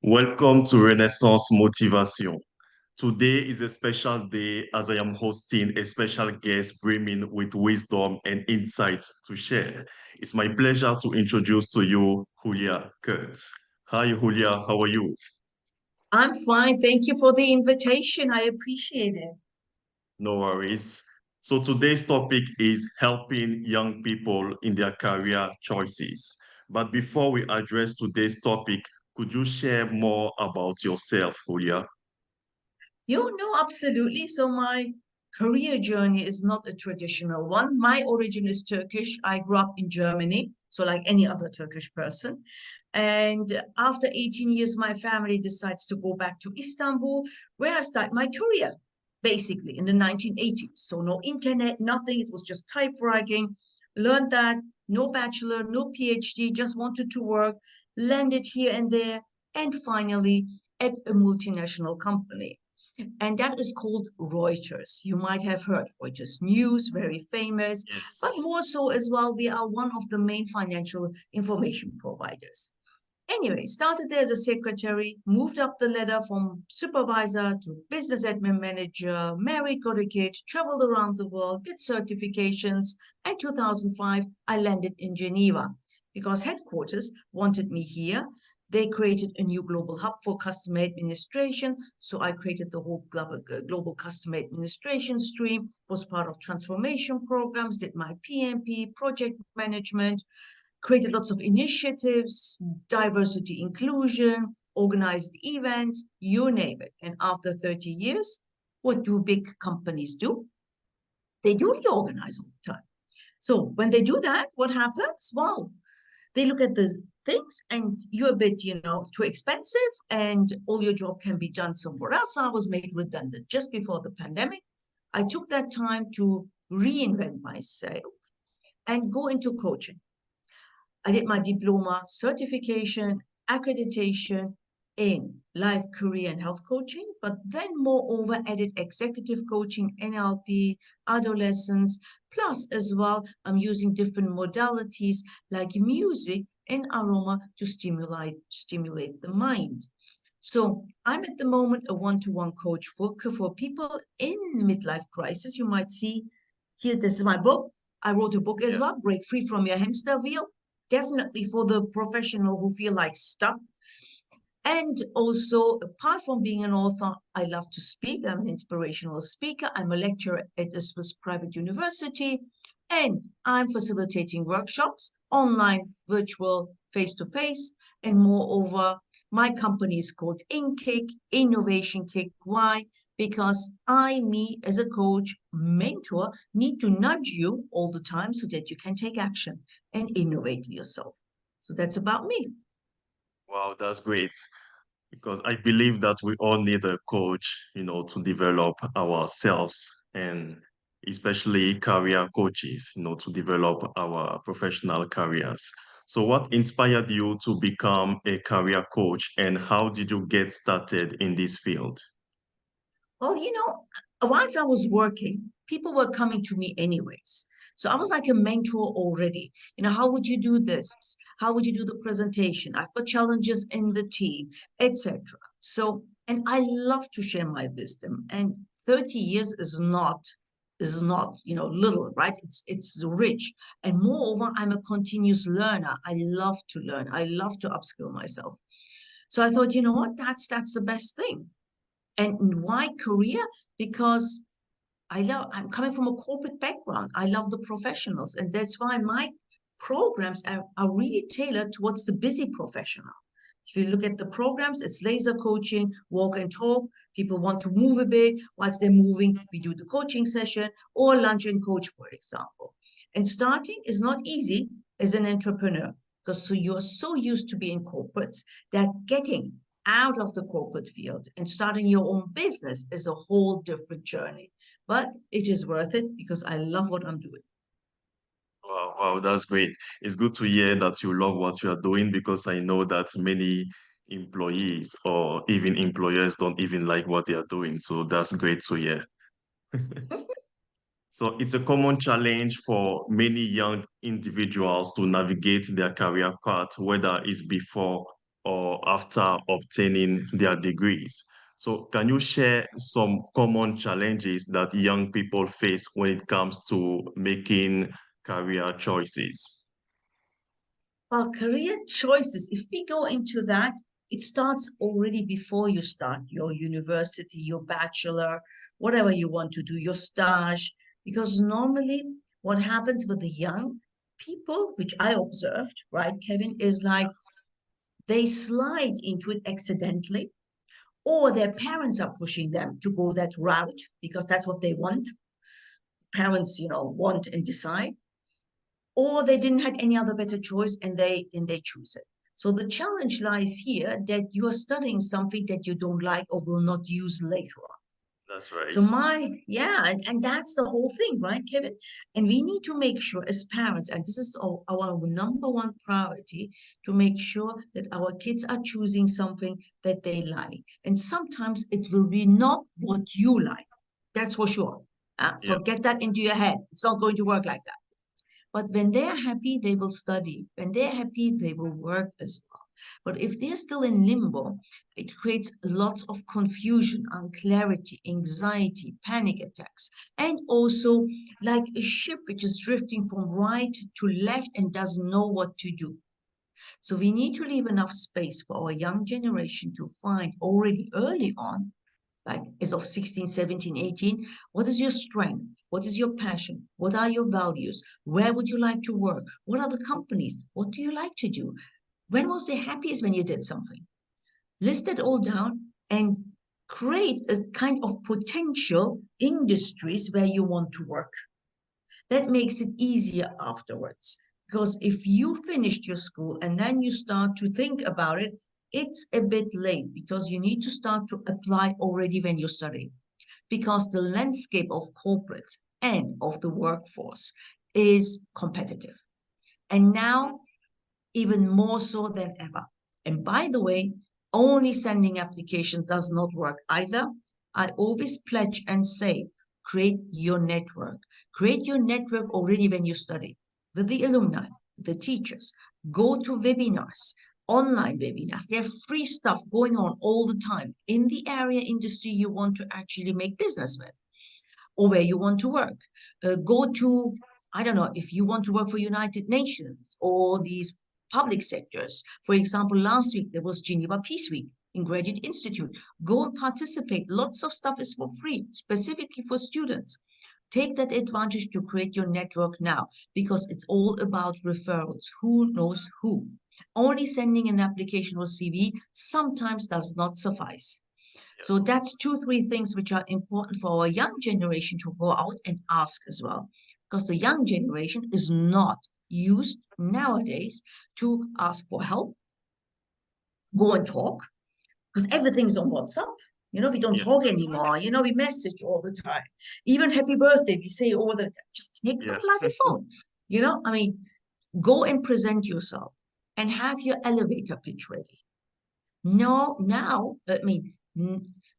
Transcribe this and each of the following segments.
Welcome to Renaissance Motivation. Today is a special day as I am hosting a special guest brimming with wisdom and insight to share. It's my pleasure to introduce to you Hulya Kurt. Hi, Hulya, how are you? I'm fine. Thank you for the invitation. I appreciate it. No worries. So today's topic is helping young people in their career choices. But before we address today's topic, could you share more about yourself, Hulya? You know, absolutely. So my career journey is not a traditional one. My origin is Turkish. I grew up in Germany, so like any other Turkish person. And after 18 years, my family decides to go back to Istanbul, where I start my career, basically in the 1980s. So no internet, nothing. It was just typewriting. Learned that, no bachelor, no PhD, just wanted to work, landed here and there, and finally at a multinational company, and that is called Reuters. You might have heard Reuters News, very famous, but Yes. more so as well, we are one of the main financial information providers. Anyway, started there as a secretary, moved up the ladder from supervisor to business admin manager, married, got a kid, traveled around the world, did certifications. In 2005, I landed in Geneva because headquarters wanted me here. They created a new global hub for customer administration. So I created the whole global customer administration stream, was part of transformation programs, did my PMP, project management, created lots of initiatives, diversity inclusion, organized events, you name it. And after 30 years, what do big companies do? They do reorganize all the time. So when they do that, what happens? Well, they look at the things and you're a bit, too expensive and all your job can be done somewhere else. I was made redundant just before the pandemic. I took that time to reinvent myself and go into coaching. I did my diploma, certification, accreditation in life, career, and health coaching, but then moreover added executive coaching, NLP, adolescence, plus as well, I'm using different modalities like music and aroma to stimulate the mind. So I'm at the moment a one-to-one coach for people in midlife crisis. You might see here, this is my book. I wrote a book as Yeah. well, Break Free from Your Hamster Wheel. Definitely for the professional who feel like stuck. And also, apart from being an author, I love to speak. I'm an inspirational speaker. I'm a lecturer at a Swiss private university, and I'm facilitating workshops, online, virtual, face to face. And moreover, my company is called InnKick, Innovation Kick. Why? Because me, as a coach, mentor, need to nudge you all the time so that you can take action and innovate yourself. So that's about me. Wow, that's great. Because I believe that we all need a coach, to develop ourselves and especially career coaches, to develop our professional careers. So what inspired you to become a career coach and how did you get started in this field? Well, once I was working, people were coming to me anyways. So I was like a mentor already. How would you do this? How would you do the presentation? I've got challenges in the team, etc. So, and I love to share my wisdom. And 30 years is not little, right? It's rich. And moreover, I'm a continuous learner. I love to learn. I love to upskill myself. So I thought, you know what? That's the best thing. And why career? Because I'm coming from a corporate background. I love the professionals. And that's why my programs are really tailored towards the busy professional. If you look at the programs, it's laser coaching, walk and talk. People want to move a bit. Whilst they're moving, we do the coaching session or lunch and coach, for example. And starting is not easy as an entrepreneur because so you're so used to being corporates that getting out of the corporate field and starting your own business is a whole different journey. But it is worth it because I love what I'm doing. Wow, wow, that's great. It's good to hear that you love what you are doing because I know that many employees or even employers don't even like what they are doing. So that's great to hear. So it's a common challenge for many young individuals to navigate their career path, whether it's before or after obtaining their degrees. So, can you share some common challenges that young people face when it comes to making career choices? Well, career choices, if we go into that, it starts already before you start your university, your bachelor, whatever you want to do, your stage. Because normally what happens with the young people, which I observed, right, Kevin, is like they slide into it accidentally, or their parents are pushing them to go that route because that's what they want. Parents, want and decide, or they didn't have any other better choice and they choose it. So the challenge lies here that you are studying something that you don't like or will not use later on. That's So right. yeah, and that's the whole thing, right, Kevin? And we need to make sure as parents, and this is our number one priority, to make sure that our kids are choosing something that they like. And sometimes it will be not what you like. That's for sure. Yeah, So get that into your head. It's not going to work like that. But when they're happy, they will study. When they're happy, they will work as well. But if they're still in limbo, it creates lots of confusion, unclarity, anxiety, panic attacks, and also like a ship which is drifting from right to left and doesn't know what to do. So we need to leave enough space for our young generation to find already early on, like as of 16, 17, 18, what is your strength? What is your passion? What are your values? Where would you like to work? What are the companies? What do you like to do? When was the happiest when you did something? List it all down and create a kind of potential industries where you want to work. That makes it easier afterwards. Because if you finished your school and then you start to think about it, it's a bit late because you need to start to apply already when you're studying. Because the landscape of corporates and of the workforce is competitive. And now, even more so than ever. And by the way, only sending applications does not work either. I always pledge and say, create your network. Create your network already when you study with the alumni, the teachers. Go to webinars, online webinars. There's free stuff going on all the time in the area industry you want to actually make business with or where you want to work. Go to, I don't know, if you want to work for United Nations or these public sectors. For example, last week there was Geneva Peace Week in Graduate Institute. Go and participate. Lots of stuff is for free, specifically for students. Take that advantage to create your network now because it's all about referrals. Who knows who? Only sending an application or CV sometimes does not suffice. So that's two, three things which are important for our young generation to go out and ask as well. Because the young generation is not used nowadays to ask for help, go and talk, because everything's on WhatsApp. We don't yeah, talk anymore. We message all the time. Even happy birthday, we say all the time. Just take the yeah, bloody phone. I mean, go and present yourself and have your elevator pitch ready. No, now,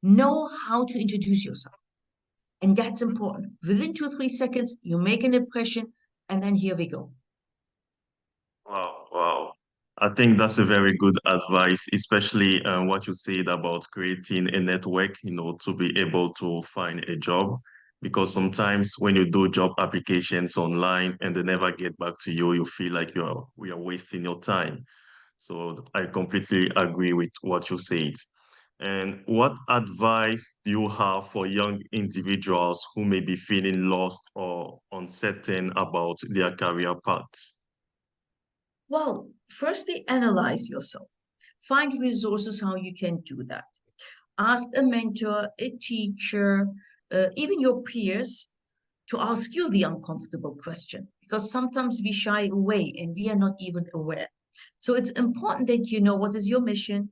know how to introduce yourself. And that's important. Within 2, 3 seconds, you make an impression, and then here we go. Wow, wow. I think that's a very good advice, especially what you said about creating a network, to be able to find a job. Because sometimes when you do job applications online and they never get back to you, you feel like we are wasting your time. So I completely agree with what you said. And what advice do you have for young individuals who may be feeling lost or uncertain about their career path? Well, firstly, analyze yourself. Find resources how you can do that. Ask a mentor, a teacher, even your peers to ask you the uncomfortable question because sometimes we shy away and we are not even aware. So it's important that you know what is your mission,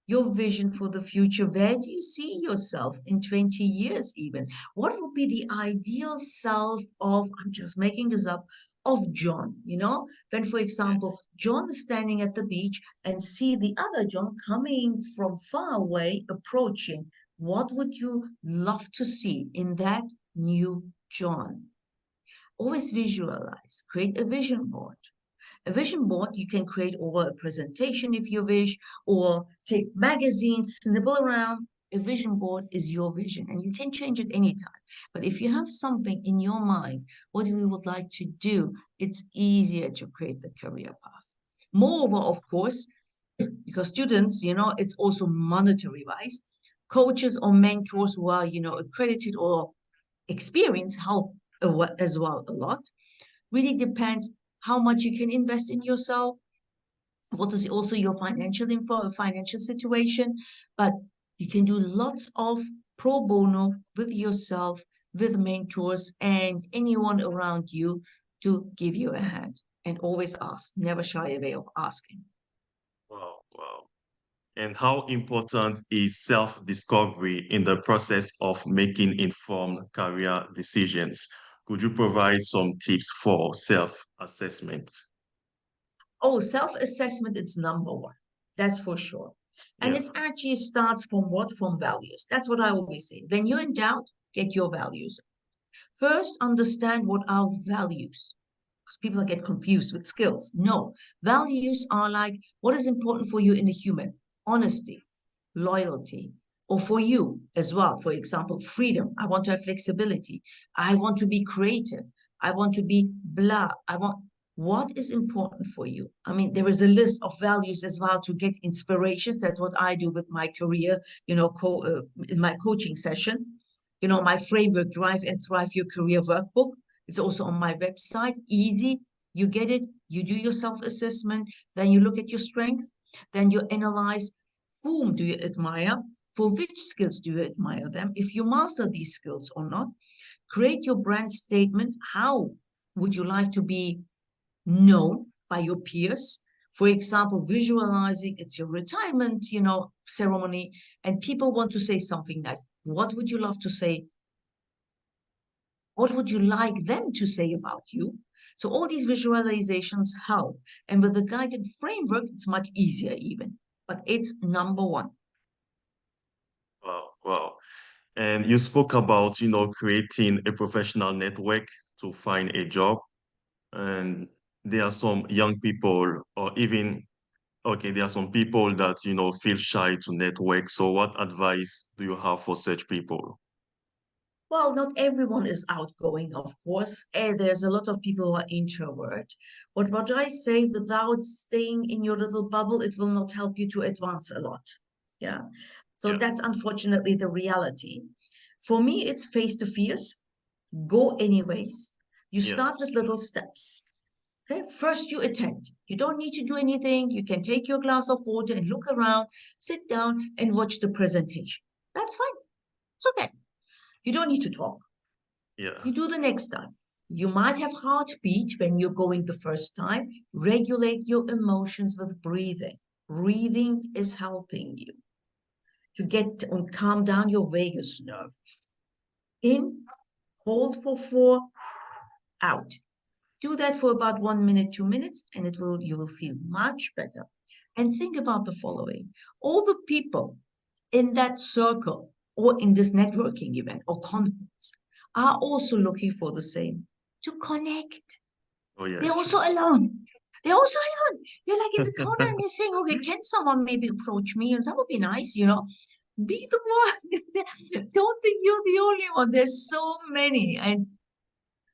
your vision for the future. Where do you see yourself in 20 years, even? What would be the ideal self of, I'm just making this up, of John? When, for example, Yes. John is standing at the beach and see the other John coming from far away, approaching. What would you love to see in that new John? Always visualize, create a vision board. A vision board you can create over a presentation if you wish, or take magazines, snibble around. A vision board is your vision and you can change it anytime. But if you have something in your mind, what we would like to do, it's easier to create the career path. Moreover, of course, because students, it's also monetary wise, coaches or mentors who are, accredited or experienced help as well a lot. Really depends how much you can invest in yourself, what is also your financial info, financial situation, but you can do lots of pro bono with yourself, with mentors and anyone around you to give you a hand. And always ask, never shy away of asking. Wow, wow. And how important is self-discovery in the process of making informed career decisions? Could you provide some tips for self-assessment? Oh, self-assessment is number one. That's for sure. And Yeah, it actually starts from what? From values. That's what I always say. When you're in doubt, get your values. First, understand what are values. Because people get confused with skills. No, values are like what is important for you in a human: honesty, loyalty, or for you as well. For example, freedom. I want to have flexibility. I want to be creative. I want to be blah. I want what is important for you. I mean, there is a list of values as well to get inspirations. That's what I do with my career, in my coaching session. My framework, Drive and Thrive Your Career Workbook. It's also on my website. Easy. You get it. You do your self assessment. Then you look at your strength. Then you analyze whom do you admire? For which skills do you admire them? If you master these skills or not, create your brand statement. How would you like to be known by your peers? For example, visualizing it's your retirement, ceremony, and people want to say something nice. What would you love to say? What would you like them to say about you? So all these visualizations help. And with the guided framework, it's much easier even. But it's number one. wow, wow. And you spoke about, creating a professional network to find a job. And there are some young people, or even, okay, there are some people that, feel shy to network. So what advice do you have for such people? Well, not everyone is outgoing, of course. There's a lot of people who are introvert. But what I say, without staying in your little bubble, it will not help you to advance a lot. Yeah. So Yeah, that's unfortunately the reality. For me, it's face to fears. Go anyways. You yeah, start with little steps. Okay. First, you attend. You don't need to do anything. You can take your glass of water and look around, sit down and watch the presentation. That's fine. It's okay. You don't need to talk. yeah. You do the next time. You might have heartbeat when you're going the first time. Regulate your emotions with breathing. Breathing is helping you to get and calm down your vagus nerve. In, hold for 4, out. Do that for about 1 minute, 2 minutes, and you will feel much better. And think about the following. All the people in that circle or in this networking event or conference are also looking for the same, to connect. Oh, They're yes. also alone. They're also alone. They're like in the corner and they're saying, okay, can someone maybe approach me? And that would be nice. Be the one. Don't think you're the only one. There's so many. And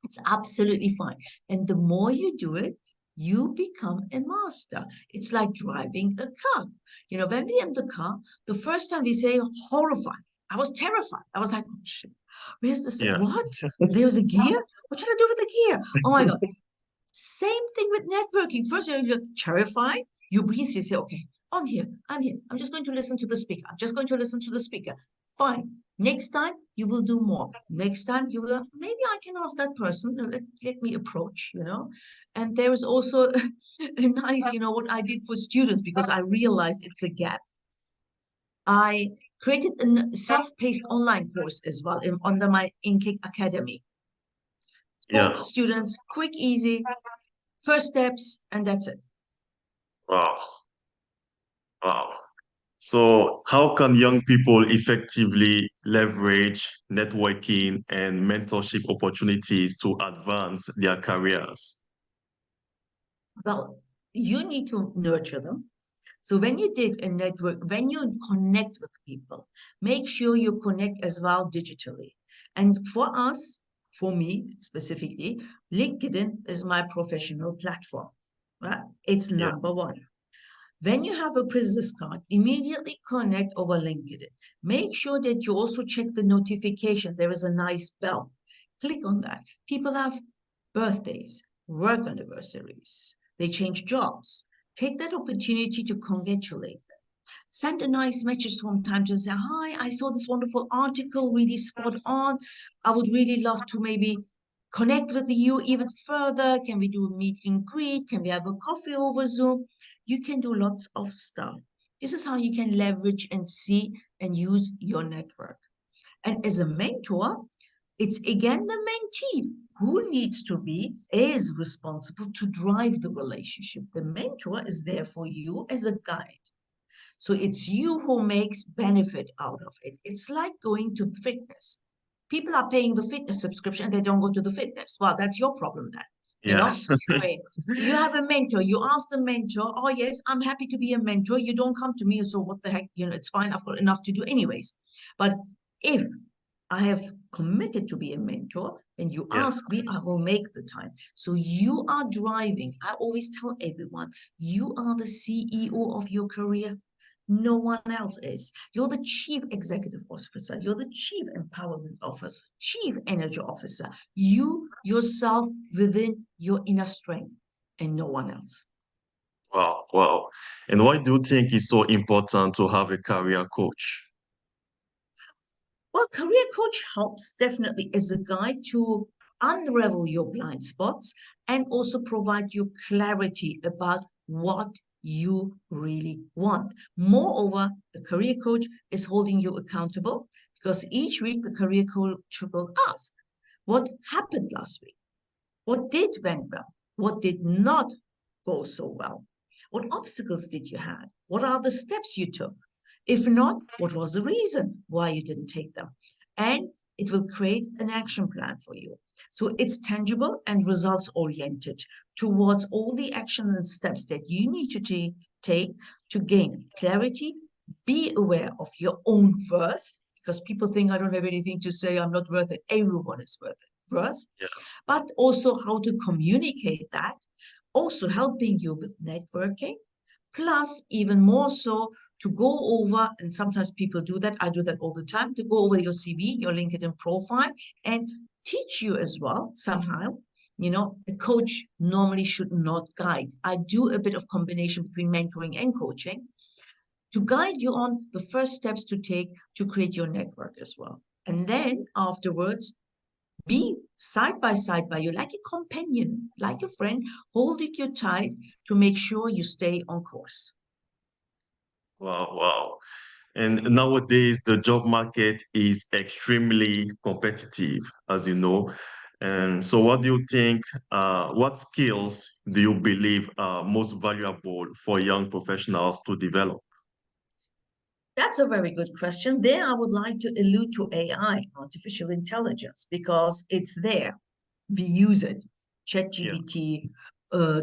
it's absolutely fine. And the more you do it, you become a master. It's like driving a car. When we're in the car, the first time we say horrified. I was terrified. I was like, oh, shit, where's this? Yeah, What? There's a gear? What should I do with the gear? Oh my God. Same thing with networking. First, you're terrified. You breathe. You say, okay, I'm here. I'm here. I'm just going to listen to the speaker. I'm just going to listen to the speaker. Fine. Next time, you will do more. Next time, you will, maybe I can ask that person, let me approach. And there is also a nice, what I did for students because I realized it's a gap. I created a self-paced online course as well under my InnKick Academy yeah. for students, quick, easy, first steps, and that's it. Wow, wow. So, how can young people effectively leverage networking and mentorship opportunities to advance their careers? Well, You need to nurture them. So when you did a network, when you connect with people, make sure you connect as well digitally. And for us, for me specifically, LinkedIn is my professional platform. Right? It's Yeah. number one. When you have a business card, immediately connect over LinkedIn. Make sure that you also check the notification. There is a nice bell. Click on that. People have birthdays, work anniversaries, they change jobs. Take that opportunity to congratulate. Send a nice message from time to say, hi, I saw this wonderful article, really spot on. I would really love to maybe connect with you even further. Can we do a meet and greet? Can we have a coffee over Zoom? You can do lots of stuff. This is how you can leverage and see and use your network. And as a mentor, it's again the mentee who needs to be, is responsible to drive the relationship. The mentor is there for you as a guide. So it's you who makes benefit out of it. It's like going to fitness. People are paying the fitness subscription and they don't go to the fitness. Well, that's your problem then. You Yeah. know, I mean, you have a mentor, you ask the mentor, oh, yes, I'm happy to be a mentor. You don't come to me. So what the heck? It's fine. I've got enough to do anyways. But if I have committed to be a mentor and you Yeah. ask me, I will make the time. So you are driving. I always tell everyone, you are the CEO of your career. No one else is. You're the chief executive officer. You're the chief empowerment officer, chief energy officer. You yourself within your inner strength and no one else. Wow. Wow. And why do you think it's so important to have a career coach? Well, career coach helps definitely as a guide to unravel your blind spots and also provide you clarity about what you really want. Moreover, the career coach is holding you accountable because each week the career coach will ask, what happened last week? What did went well? What did not go so well? What obstacles did you have? What are the steps you took? If not, what was the reason why you didn't take them? And it will create an action plan for you. So it's tangible and results oriented towards all the action and steps that you need to take to gain clarity, be aware of your own worth, because people think I don't have anything to say, I'm not worth it. Everyone is worth, Yeah. but also how to communicate that, also helping you with networking, plus even more so to go over, and sometimes people do that, I do that all the time, to go over your CV, your LinkedIn profile, and teach you as well somehow. A coach normally should not guide. I do a bit of combination between mentoring and coaching to guide you on the first steps to take to create your network as well. And then afterwards, be side by you, like a companion, like a friend, holding you tight to make sure you stay on course. Wow. Wow. And nowadays, the job market is extremely competitive, as you know. And so, what do you think? What skills do you believe are most valuable for young professionals to develop? That's a very good question. There, I would like to allude to AI, artificial intelligence, because it's there. We use it. Yeah. ChatGPT,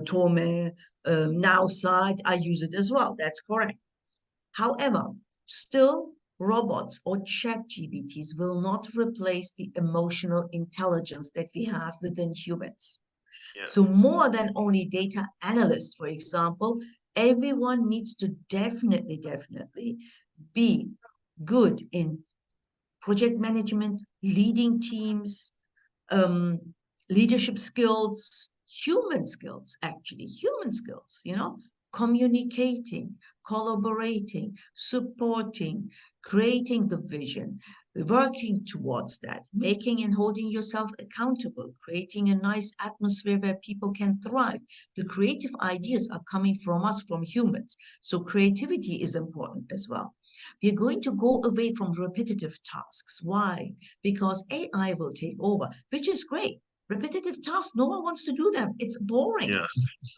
Tome, Now Side, I use it as well. That's correct. However, still, robots or chat GPTs will not replace the emotional intelligence that we have within humans. Yeah. So, more than only data analysts, for example, everyone needs to definitely be good in project management, leading teams, um, leadership skills, human skills, communicating, collaborating, supporting, creating the vision, working towards that, making and holding yourself accountable, creating a nice atmosphere where people can thrive. The creative ideas are coming from us, from humans. So creativity is important as well. We are going to go away from repetitive tasks. Why? Because AI will take over, which is great. Repetitive tasks, no one wants to do them. It's boring. Yeah.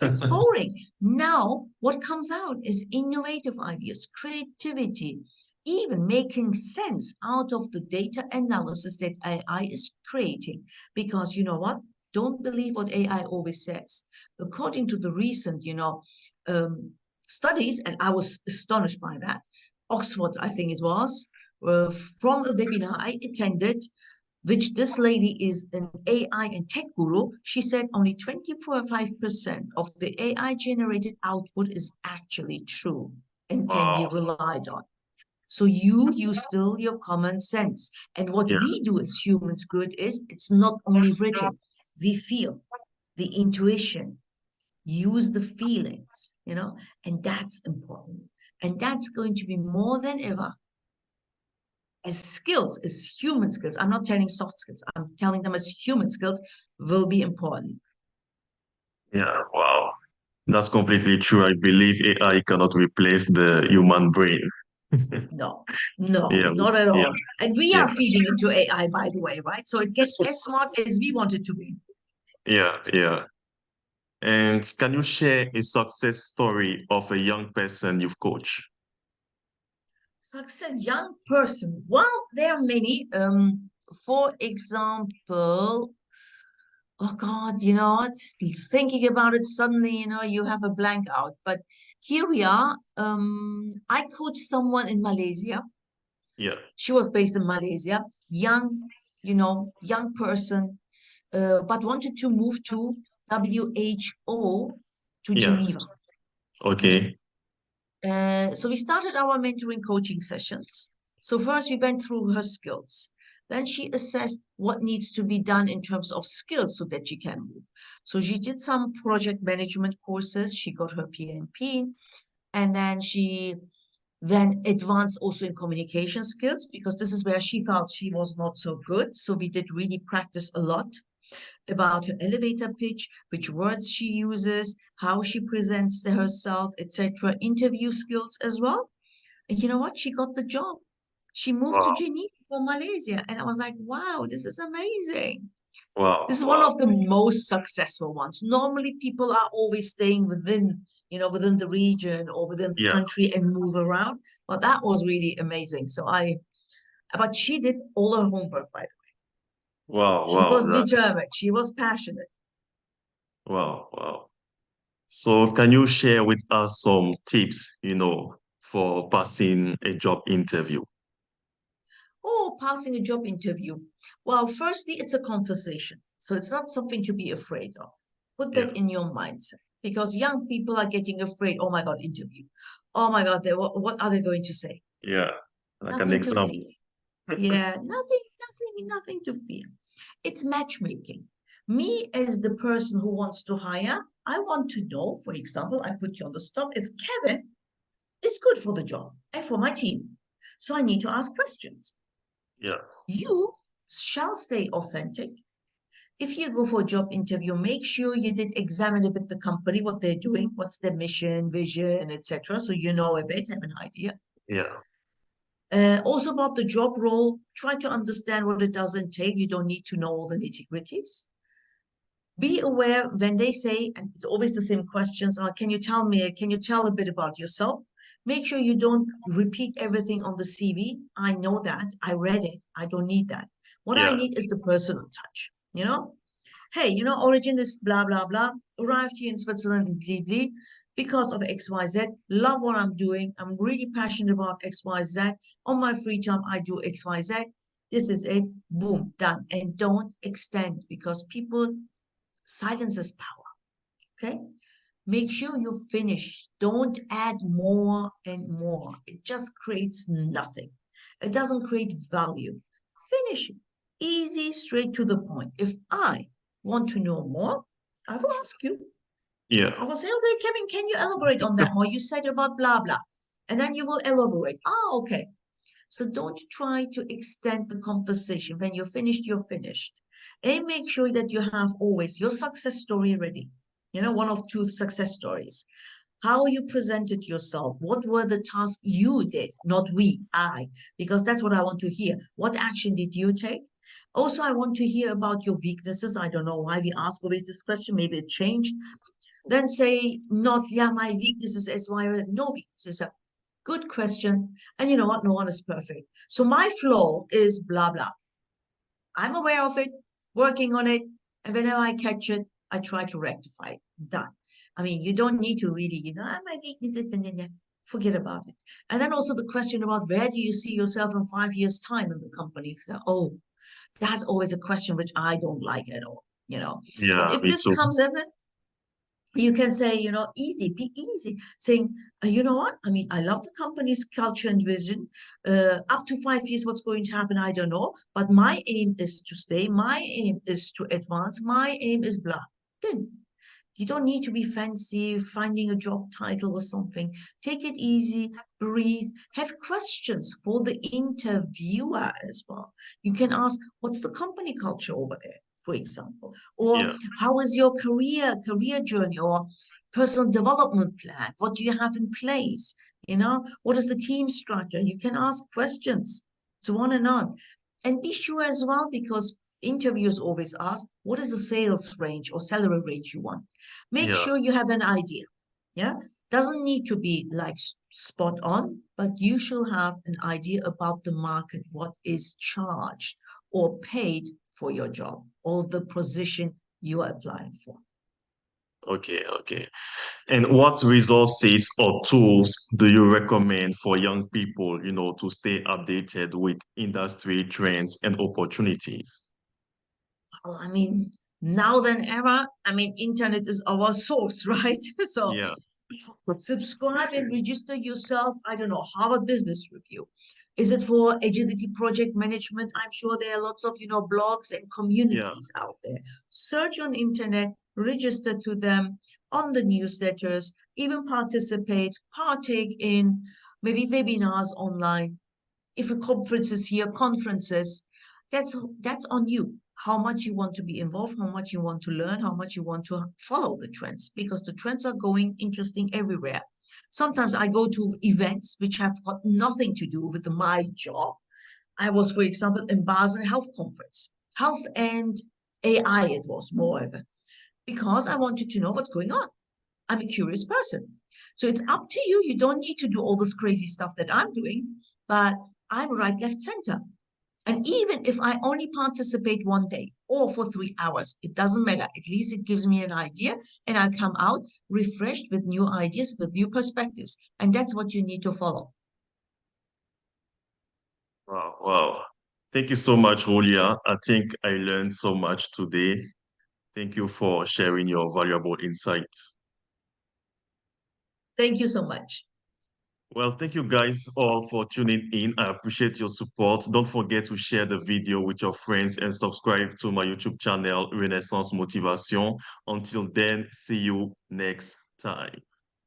It's boring. Now, what comes out is innovative ideas, creativity, even making sense out of the data analysis that AI is creating. Because you know what? Don't believe what AI always says. According to the recent, studies, and I was astonished by that. Oxford, I think it was, from a webinar I attended, which this lady is an AI and tech guru. She said only 24.5% of the AI generated output is actually true and can be Wow. relied on. So you use still your common sense. And what Yeah. we do as humans good is it's not only written, we feel the intuition, use the feelings, and that's important. And that's going to be more than ever as skills, as human skills. I'm not telling soft skills, I'm telling them as human skills will be important. Yeah. Wow. That's completely true. I believe AI cannot replace the human brain. No, no, Yeah. not at Yeah. all. And we Yeah. are feeding into AI, by the way, right? So it gets as smart as we want it to be. Yeah. Yeah. And can you share a success story of a young person you've coached? Success, young person. Well, there are many. For example, oh God, what? Thinking about it suddenly, you have a blank out. But here we are. I coached someone in Malaysia. Yeah. She was based in Malaysia, young, young person, but wanted to move to WHO to Yeah. Geneva. Okay. So we started our mentoring coaching sessions. So first we went through her skills. Then she assessed what needs to be done in terms of skills so that she can move. So she did some project management courses. She got her PMP, and then she then advanced also in communication skills because this is where she felt she was not so good. So we did really practice a lot about her elevator pitch, which words she uses, how she presents herself, etc. Interview skills as well. And you know what? She got the job. She moved to Wow. Geneva from Malaysia. And I was like, wow, this is amazing. This Wow. is one Wow. of the most successful ones. Normally, people are always staying within the region or within the Yeah. country and move around. But that was really amazing. But she did all her homework, by the way. Wow. She Wow. was determined. She was passionate. Wow. Wow. So can you share with us some tips, for passing a job interview? Oh, passing a job interview. Well, firstly, it's a conversation. So it's not something to be afraid of. Put Yeah. that in your mindset because young people are getting afraid. Oh my God, interview. Oh my God, what are they going to say? Yeah. Like an Nothing to exam. fear. Yeah, nothing to fear. It's matchmaking. Me as the person who wants to hire, I want to know, for example, I put you on the spot, if Kevin is good for the job and for my team. So I need to ask questions. Yeah. You shall stay authentic. If you go for a job interview, make sure you did examine a bit the company, what they're doing, what's their mission, vision, etc. So you know a bit, have an idea. Yeah. Also about the job role, try to understand what it does entail. You don't need to know all the nitty-gritties. Be aware when they say, and it's always the same questions, can you tell a bit about yourself? Make sure you don't repeat everything on the CV. I know that. I read it. I don't need that. What I Yeah. need is the personal touch, Hey, origin is blah, blah, blah. Arrived here in Switzerland in Bli because of XYZ. Love what I'm doing. I'm really passionate about XYZ. On my free time, I do XYZ. This is it. Boom, done. And don't extend because people, silence is power. Okay? Make sure you finish. Don't add more and more. It just creates nothing. It doesn't create value. Finish it. Easy, straight to the point. If I want to know more, I will ask you. Yeah. I will say, okay, Kevin, can you elaborate on that more? You said about blah, blah. And then you will elaborate. Okay. So don't try to extend the conversation. When you're finished, you're finished. And make sure that you have always your success story ready. One of two success stories. How you presented yourself. What were the tasks you did? Not we, I, because that's what I want to hear. What action did you take? Also, I want to hear about your weaknesses. I don't know why we asked always this question. Maybe it changed. Then say, not, yeah, my weaknesses is why no weaknesses. Good question. And you know what? No one is perfect. So my flaw is blah, blah. I'm aware of it, working on it. And whenever I catch it, I try to rectify it. Done. I mean, you don't need to really, my weakness is, forget about it. And then also the question about where do you see yourself in 5 years' time in the company? So, oh, that's always a question which I don't like at all. But Yeah, if me this too. comes in, you can say, easy, be easy, saying, you know what? I mean, I love the company's culture and vision. Up to 5 years, what's going to happen, I don't know. But my aim is to stay. My aim is to advance. My aim is blah. Then you don't need to be fancy, finding a job title or something. Take it easy, breathe, have questions for the interviewer as well. You can ask, what's the company culture over there, for example? Or Yeah, how is your career journey or personal development plan? What do you have in place? What is the team structure? You can ask questions, so on and on. And be sure as well, because interviews always ask, what is the sales range or salary range you want? Make yeah. sure you have an idea. Yeah. Doesn't need to be like spot on, but you should have an idea about the market, what is charged or paid for your job or the position you are applying for. Okay, okay. And what resources or tools do you recommend for young people, to stay updated with industry trends and opportunities? Well, I mean, now than ever, I mean, internet is our source, right? So Yeah, subscribe and register yourself. I don't know, Harvard Business Review. Is it for agility project management? I'm sure there are lots of, blogs and yeah, communities out there. Search on internet, register to them on the newsletters, even partake in maybe webinars online. If a conference is here, conferences, that's on you. How much you want to be involved, how much you want to learn, how much you want to follow the trends, because the trends are going interesting everywhere. Sometimes I go to events which have got nothing to do with my job. I was, for example, in Basel Health Conference, health and AI. It was moreover because I wanted to know what's going on. I'm a curious person. So it's up to you. You don't need to do all this crazy stuff that I'm doing, but I'm right, left, center. And even if I only participate one day or for 3 hours, it doesn't matter. At least it gives me an idea and I come out refreshed with new ideas, with new perspectives. And that's what you need to follow. wow, wow. Thank you so much, Julia. I think I learned so much today. Thank you for sharing your valuable insight. Thank you so much. Well, thank you guys all for tuning in. I appreciate your support. Don't forget to share the video with your friends and subscribe to my YouTube channel, Renaissance Motivation. Until then, see you next time.